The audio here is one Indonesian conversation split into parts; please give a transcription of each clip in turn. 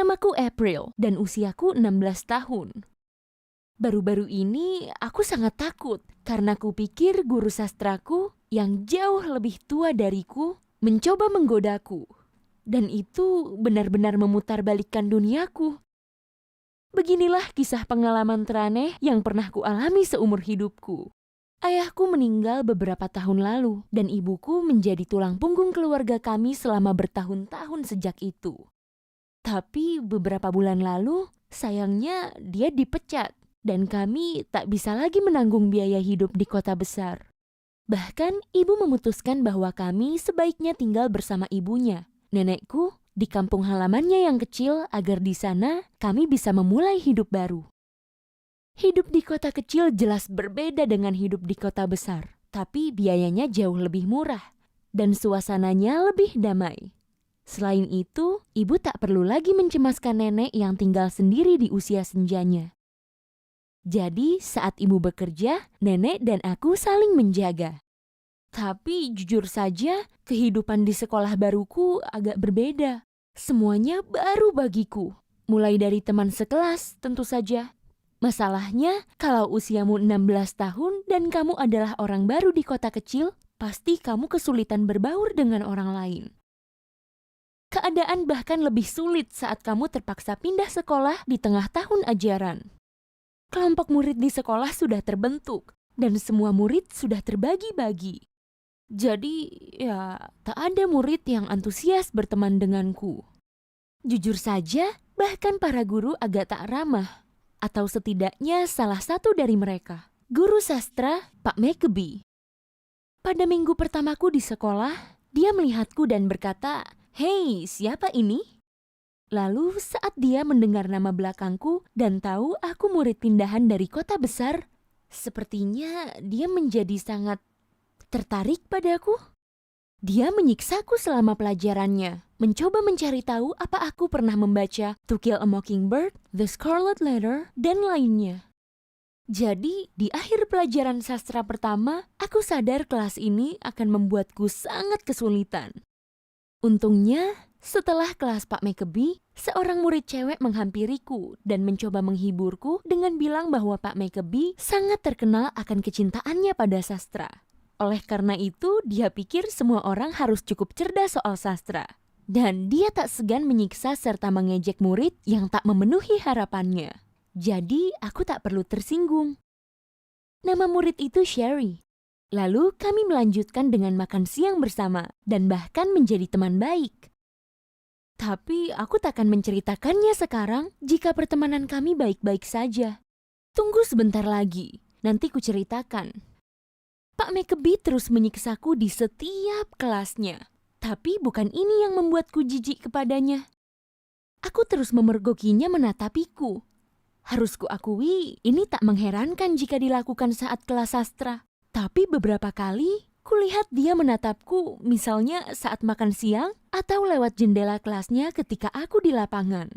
Namaku April dan usiaku 16 tahun. Baru-baru ini aku sangat takut karena kupikir guru sastraku yang jauh lebih tua dariku mencoba menggodaku. Dan itu benar-benar memutarbalikkan duniaku. Beginilah kisah pengalaman teraneh yang pernah kualami seumur hidupku. Ayahku meninggal beberapa tahun lalu dan ibuku menjadi tulang punggung keluarga kami selama bertahun-tahun sejak itu. Tapi beberapa bulan lalu, sayangnya dia dipecat dan kami tak bisa lagi menanggung biaya hidup di kota besar. Bahkan ibu memutuskan bahwa kami sebaiknya tinggal bersama ibunya, nenekku, di kampung halamannya yang kecil agar di sana kami bisa memulai hidup baru. Hidup di kota kecil jelas berbeda dengan hidup di kota besar, tapi biayanya jauh lebih murah dan suasananya lebih damai. Selain itu, ibu tak perlu lagi mencemaskan nenek yang tinggal sendiri di usia senjanya. Jadi, saat ibu bekerja, nenek dan aku saling menjaga. Tapi jujur saja, kehidupan di sekolah baruku agak berbeda. Semuanya baru bagiku, mulai dari teman sekelas tentu saja. Masalahnya, kalau usiamu 16 tahun dan kamu adalah orang baru di kota kecil, pasti kamu kesulitan berbaur dengan orang lain. Keadaan bahkan lebih sulit saat kamu terpaksa pindah sekolah di tengah tahun ajaran. Kelompok murid di sekolah sudah terbentuk, dan semua murid sudah terbagi-bagi. Jadi, ya, tak ada murid yang antusias berteman denganku. Jujur saja, bahkan para guru agak tak ramah. Atau setidaknya salah satu dari mereka, guru sastra Pak McAbee. Pada minggu pertamaku di sekolah, dia melihatku dan berkata, "Hei, siapa ini?" Lalu saat dia mendengar nama belakangku dan tahu aku murid pindahan dari kota besar, sepertinya dia menjadi sangat tertarik padaku. Dia menyiksaku selama pelajarannya, mencoba mencari tahu apa aku pernah membaca To Kill a Mockingbird, The Scarlet Letter, dan lainnya. Jadi, di akhir pelajaran sastra pertama, aku sadar kelas ini akan membuatku sangat kesulitan. Untungnya, setelah kelas Pak McAbee, seorang murid cewek menghampiriku dan mencoba menghiburku dengan bilang bahwa Pak McAbee sangat terkenal akan kecintaannya pada sastra. Oleh karena itu, dia pikir semua orang harus cukup cerdas soal sastra. Dan dia tak segan menyiksa serta mengejek murid yang tak memenuhi harapannya. Jadi, aku tak perlu tersinggung. Nama murid itu Sherry. Lalu kami melanjutkan dengan makan siang bersama dan bahkan menjadi teman baik. Tapi aku takkan menceritakannya sekarang jika pertemanan kami baik-baik saja. Tunggu sebentar lagi, nanti kuceritakan. Pak McAbee terus menyiksaku di setiap kelasnya. Tapi bukan ini yang membuatku jijik kepadanya. Aku terus memergokinya menatapiku. Harus kuakui, ini tak mengherankan jika dilakukan saat kelas sastra. Tapi beberapa kali, kulihat dia menatapku misalnya saat makan siang atau lewat jendela kelasnya ketika aku di lapangan.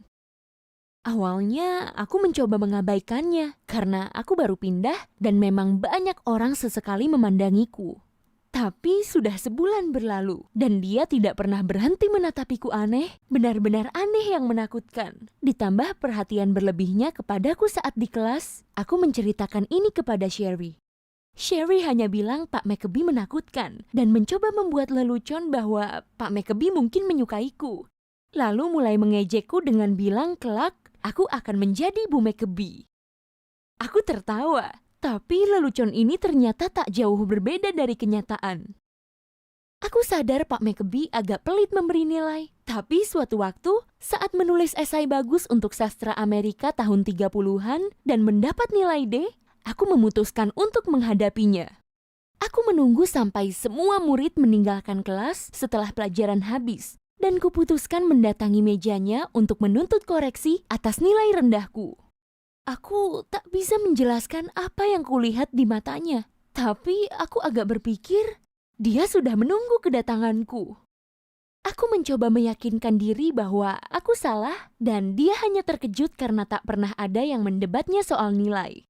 Awalnya, aku mencoba mengabaikannya karena aku baru pindah dan memang banyak orang sesekali memandangiku. Tapi sudah sebulan berlalu dan dia tidak pernah berhenti menatapiku aneh, benar-benar aneh yang menakutkan. Ditambah perhatian berlebihnya kepadaku saat di kelas, aku menceritakan ini kepada Sherry. Sherry hanya bilang Pak McAbee menakutkan dan mencoba membuat lelucon bahwa Pak McAbee mungkin menyukaiku. Lalu mulai mengejekku dengan bilang kelak aku akan menjadi Bu McAbee. Aku tertawa, tapi lelucon ini ternyata tak jauh berbeda dari kenyataan. Aku sadar Pak McAbee agak pelit memberi nilai, tapi suatu waktu saat menulis esai bagus untuk sastra Amerika tahun 30-an dan mendapat nilai D, aku memutuskan untuk menghadapinya. Aku menunggu sampai semua murid meninggalkan kelas setelah pelajaran habis, dan kuputuskan mendatangi mejanya untuk menuntut koreksi atas nilai rendahku. Aku tak bisa menjelaskan apa yang kulihat di matanya, tapi aku agak berpikir dia sudah menunggu kedatanganku. Aku mencoba meyakinkan diri bahwa aku salah dan dia hanya terkejut karena tak pernah ada yang mendebatnya soal nilai.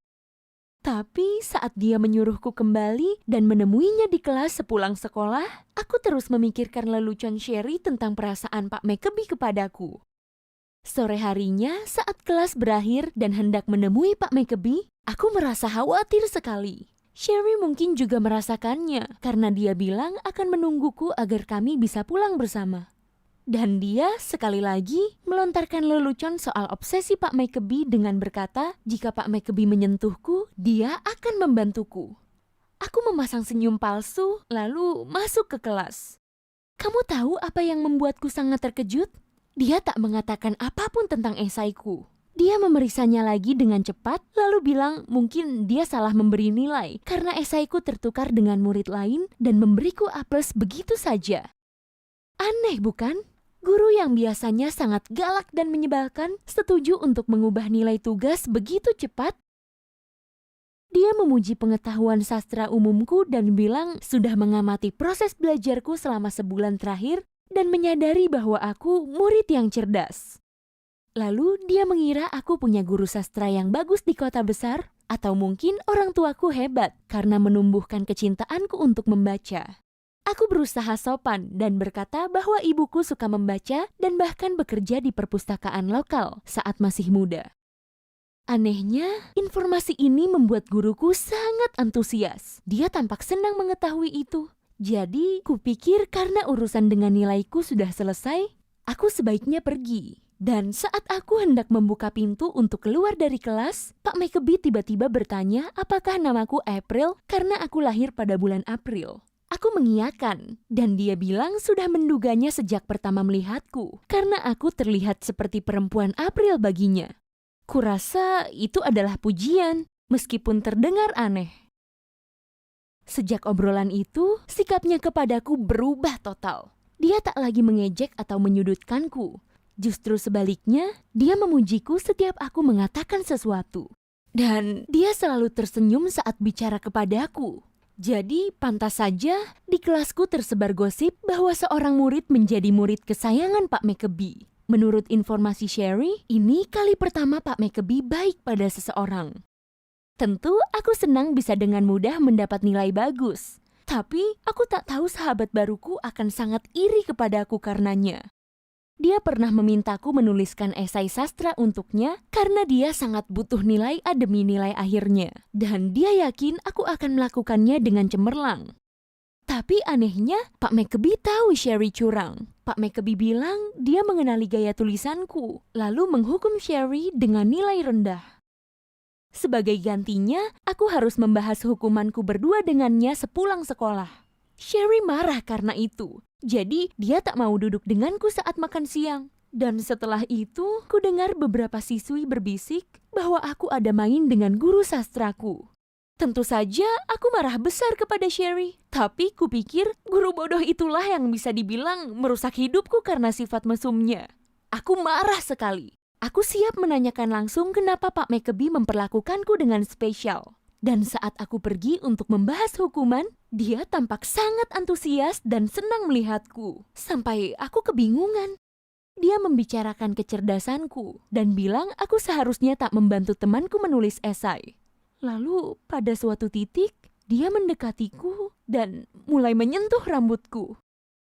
Tapi saat dia menyuruhku kembali dan menemuinya di kelas sepulang sekolah, aku terus memikirkan lelucon Sherry tentang perasaan Pak McAbee kepadaku. Sore harinya saat kelas berakhir dan hendak menemui Pak McAbee, aku merasa khawatir sekali. Sherry mungkin juga merasakannya karena dia bilang akan menungguku agar kami bisa pulang bersama. Dan dia sekali lagi melontarkan lelucon soal obsesi Pak McAbee dengan berkata jika Pak McAbee menyentuhku, dia akan membantuku. Aku memasang senyum palsu lalu masuk ke kelas. Kamu tahu apa yang membuatku sangat terkejut? Dia tak mengatakan apapun tentang esaiku. Dia memeriksanya lagi dengan cepat, lalu bilang mungkin dia salah memberi nilai karena esaiku tertukar dengan murid lain dan memberiku A+ begitu saja. Aneh bukan? Guru yang biasanya sangat galak dan menyebalkan setuju untuk mengubah nilai tugas begitu cepat. Dia memuji pengetahuan sastra umumku dan bilang sudah mengamati proses belajarku selama sebulan terakhir dan menyadari bahwa aku murid yang cerdas. Lalu dia mengira aku punya guru sastra yang bagus di kota besar, atau mungkin orang tuaku hebat karena menumbuhkan kecintaanku untuk membaca. Aku berusaha sopan dan berkata bahwa ibuku suka membaca dan bahkan bekerja di perpustakaan lokal saat masih muda. Anehnya, informasi ini membuat guruku sangat antusias. Dia tampak senang mengetahui itu. Jadi, kupikir karena urusan dengan nilaiku sudah selesai, aku sebaiknya pergi. Dan saat aku hendak membuka pintu untuk keluar dari kelas, Pak McAbee tiba-tiba bertanya apakah namaku April karena aku lahir pada bulan April. Aku mengiyakan, dan dia bilang sudah menduganya sejak pertama melihatku, karena aku terlihat seperti perempuan April baginya. Kurasa itu adalah pujian, meskipun terdengar aneh. Sejak obrolan itu, sikapnya kepadaku berubah total. Dia tak lagi mengejek atau menyudutkanku. Justru sebaliknya, dia memujiku setiap aku mengatakan sesuatu. Dan dia selalu tersenyum saat bicara kepadaku. Jadi, pantas saja di kelasku tersebar gosip bahwa seorang murid menjadi murid kesayangan Pak McAbee. Menurut informasi Sherry, ini kali pertama Pak McAbee baik pada seseorang. Tentu aku senang bisa dengan mudah mendapat nilai bagus. Tapi aku tak tahu sahabat baruku akan sangat iri kepadaku karenanya. Dia pernah memintaku menuliskan esai sastra untuknya karena dia sangat butuh nilai A demi nilai akhirnya. Dan dia yakin aku akan melakukannya dengan cemerlang. Tapi anehnya, Pak McAbee tahu Sherry curang. Pak McAbee bilang dia mengenali gaya tulisanku, lalu menghukum Sherry dengan nilai rendah. Sebagai gantinya, aku harus membahas hukumanku berdua dengannya sepulang sekolah. Sherry marah karena itu. Jadi, dia tak mau duduk denganku saat makan siang. Dan setelah itu, ku dengar beberapa siswi berbisik bahwa aku ada main dengan guru sastraku. Tentu saja, aku marah besar kepada Sherry. Tapi kupikir guru bodoh itulah yang bisa dibilang merusak hidupku karena sifat mesumnya. Aku marah sekali. Aku siap menanyakan langsung kenapa Pak McAbee memperlakukanku dengan spesial. Dan saat aku pergi untuk membahas hukuman, dia tampak sangat antusias dan senang melihatku. Sampai aku kebingungan. Dia membicarakan kecerdasanku dan bilang aku seharusnya tak membantu temanku menulis esai. Lalu pada suatu titik, dia mendekatiku dan mulai menyentuh rambutku.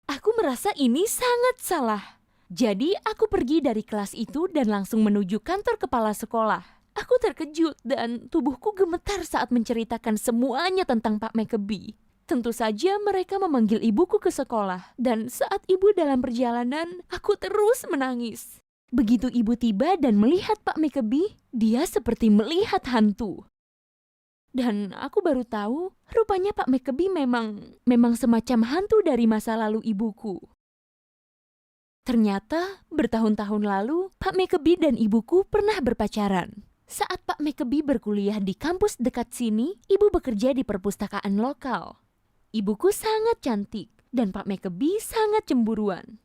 Aku merasa ini sangat salah. Jadi aku pergi dari kelas itu dan langsung menuju kantor kepala sekolah. Aku terkejut dan tubuhku gemetar saat menceritakan semuanya tentang Pak McAbee. Tentu saja mereka memanggil ibuku ke sekolah. Dan saat ibu dalam perjalanan, aku terus menangis. Begitu ibu tiba dan melihat Pak McAbee, dia seperti melihat hantu. Dan aku baru tahu, rupanya Pak McAbee memang semacam hantu dari masa lalu ibuku. Ternyata, bertahun-tahun lalu, Pak McAbee dan ibuku pernah berpacaran. Saat Pak McAbee berkuliah di kampus dekat sini, ibu bekerja di perpustakaan lokal. Ibuku sangat cantik, dan Pak McAbee sangat cemburuan.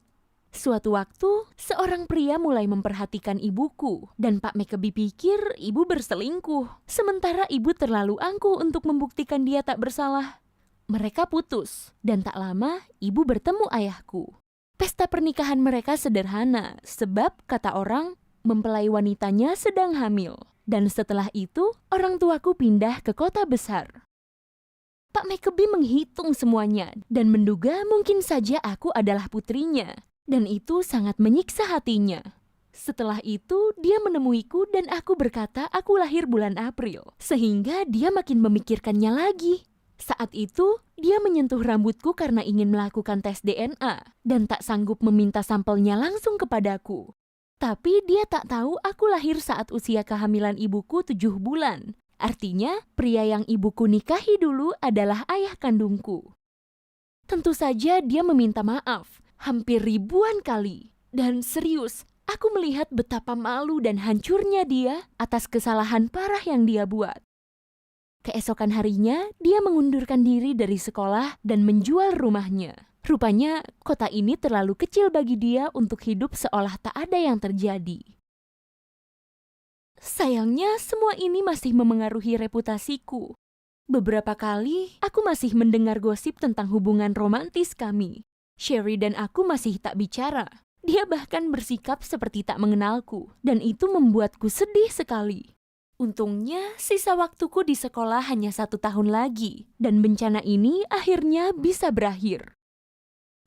Suatu waktu, seorang pria mulai memperhatikan ibuku, dan Pak McAbee pikir ibu berselingkuh, sementara ibu terlalu angkuh untuk membuktikan dia tak bersalah. Mereka putus, dan tak lama ibu bertemu ayahku. Pesta pernikahan mereka sederhana, sebab kata orang, mempelai wanitanya sedang hamil. Dan setelah itu, orang tuaku pindah ke kota besar. Pak McAbee menghitung semuanya dan menduga mungkin saja aku adalah putrinya. Dan itu sangat menyiksa hatinya. Setelah itu, dia menemuiku dan aku berkata aku lahir bulan April. Sehingga dia makin memikirkannya lagi. Saat itu, dia menyentuh rambutku karena ingin melakukan tes DNA dan tak sanggup meminta sampelnya langsung kepadaku. Tapi dia tak tahu aku lahir saat usia kehamilan ibuku 7 bulan. Artinya, pria yang ibuku nikahi dulu adalah ayah kandungku. Tentu saja dia meminta maaf, hampir ribuan kali. Dan serius, aku melihat betapa malu dan hancurnya dia atas kesalahan parah yang dia buat. Keesokan harinya, dia mengundurkan diri dari sekolah dan menjual rumahnya. Rupanya, kota ini terlalu kecil bagi dia untuk hidup seolah tak ada yang terjadi. Sayangnya, semua ini masih memengaruhi reputasiku. Beberapa kali, aku masih mendengar gosip tentang hubungan romantis kami. Sherry dan aku masih tak bicara. Dia bahkan bersikap seperti tak mengenalku, dan itu membuatku sedih sekali. Untungnya, sisa waktuku di sekolah hanya 1 tahun lagi, dan bencana ini akhirnya bisa berakhir.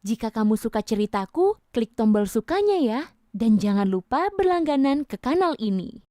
Jika kamu suka ceritaku, klik tombol sukanya ya, dan jangan lupa berlangganan ke kanal ini.